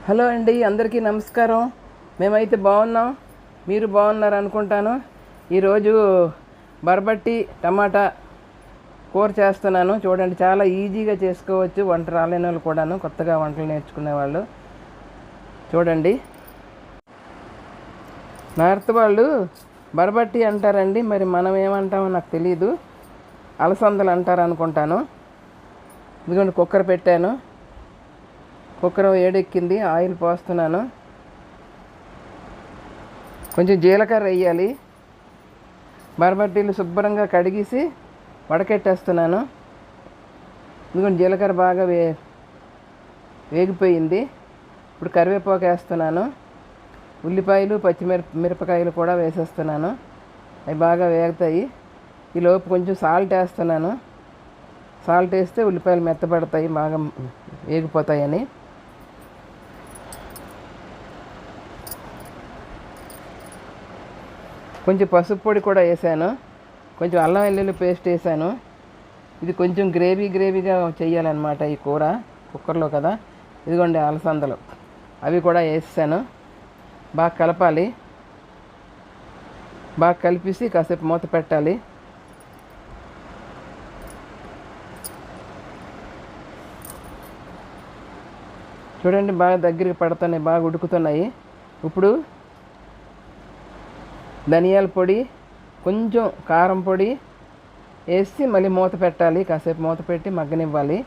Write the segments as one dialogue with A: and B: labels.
A: Hello అండి, అందరికీ నమస్కారం. మేమైతే బాగున్నాం, మీరు బాగున్నారు అనుకుంటాను. ఈరోజు బరబట్టి టమాటా కూర చేస్తున్నాను. చూడండి, చాలా ఈజీగా చేసుకోవచ్చు. వంట రాలేని వాళ్ళు కూడాను, కొత్తగా వంటలు నేర్చుకునే వాళ్ళు. చూడండి, నార్త్ వాళ్ళు బరబట్టి అంటారండి, మరి మనం ఏమంటామో నాకు తెలీదు. అలసందలు అంటారు అనుకుంటాను. ఇదిగోండి, కుక్కర్ పెట్టాను. కుక్కర్ వేడెక్కింది, ఆయిల్ పోస్తున్నాను. కొంచెం జీలకర్ర వేయాలి. బరబట్టీలు శుభ్రంగా కడిగేసి వడకెట్టేస్తున్నాను. ఇదిగోండి, జీలకర్ర బాగా వేగిపోయింది. ఇప్పుడు కరివేపాకు వేస్తున్నాను. ఉల్లిపాయలు మిరపకాయలు కూడా వేసేస్తున్నాను. అవి బాగా వేగుతాయి. ఈలోపు కొంచెం సాల్ట్ వేస్తున్నాను. సాల్ట్ వేస్తే ఉల్లిపాయలు మెత్తబడతాయి, బాగా వేగిపోతాయని. కొంచెం పసుపు పొడి కూడా వేసాను. కొంచెం అల్లం వెల్లుల్లి పేస్ట్ వేసాను. ఇది కొంచెం గ్రేవీగా చేయాలన్నమాట ఈ కూర, కుక్కర్లో కదా. ఇదిగోండి అలసందలు, అవి కూడా వేసాను. బాగా కలపాలి. బాగా కలిపేసి కాసేపు మూత పెట్టాలి. చూడండి, బాగా దగ్గరికి పడుతున్నాయి, బాగా ఉడుకుతున్నాయి. ఇప్పుడు ధనియాల పొడి, కొంచెం కారం పొడి వేసి మళ్ళీ మూత పెట్టాలి. కాసేపు మూత పెట్టి మగ్గనివ్వాలి.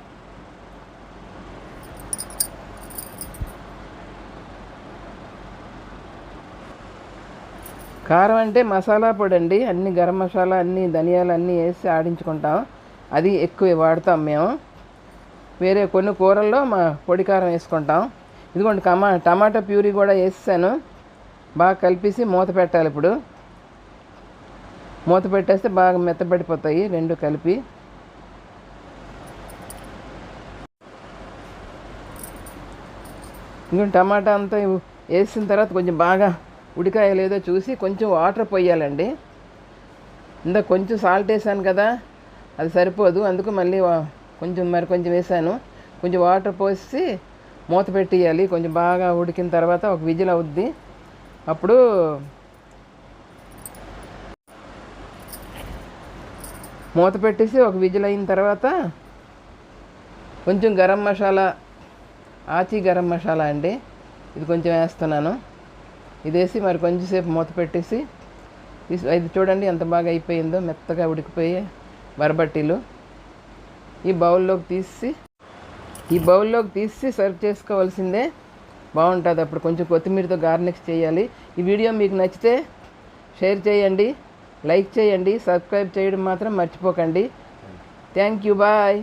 A: కారం అంటే మసాలా పొడి అండి, అన్ని గరం మసాలా, అన్ని ధనియాలు అన్నీ వేసి ఆడించుకుంటాం. అది ఎక్కువ వాడతాం మేము. వేరే కొన్ని కూరల్లో పొడి కారం వేసుకుంటాం. ఇదిగోండి, టమాటా ప్యూరీ కూడా వేసాను. బాగా కలిపేసి మూత పెట్టాలి. ఇప్పుడు మూత పెట్టేస్తే బాగా మెత్తబడిపోతాయి రెండు కలిపి. ఇంకా టమాటా అంతా వేసిన తర్వాత కొంచెం బాగా ఉడికాయ లేదో చూసి కొంచెం వాటర్ పోయాలండి. ఇందాక కొంచెం సాల్ట్ వేసాను కదా, అది సరిపోదు, అందుకు మళ్ళీ కొంచెం వేసాను. కొంచెం వాటర్ పోసి మూత పెట్టేయాలి. కొంచెం బాగా ఉడికిన తర్వాత ఒక విజిల్ అవుద్ది. అప్పుడు మూత పెట్టేసి ఒక విజిల్ అయిన తర్వాత కొంచెం గరం మసాలా, ఆచి గరం మసాలా అండి, ఇది కొంచెం వేస్తున్నాను. ఇది వేసి మరి కొంచెంసేపు మూత పెట్టేసి ఇది చూడండి ఎంత బాగా అయిపోయిందో, మెత్తగా ఉడికిపోయి బరబట్టీలు. ఈ బౌల్లోకి తీసి సర్వ్ చేసుకోవాల్సిందే. బాగుంటుంది. అప్పుడు కొంచెం కొత్తిమీరతో గార్నిష్ చేయాలి. ఈ వీడియో మీకు నచ్చితే షేర్ చేయండి, లైక్ చేయండి, సబ్స్క్రైబ్ చేయడం మాత్రం మర్చిపోకండి. Thank you, bye.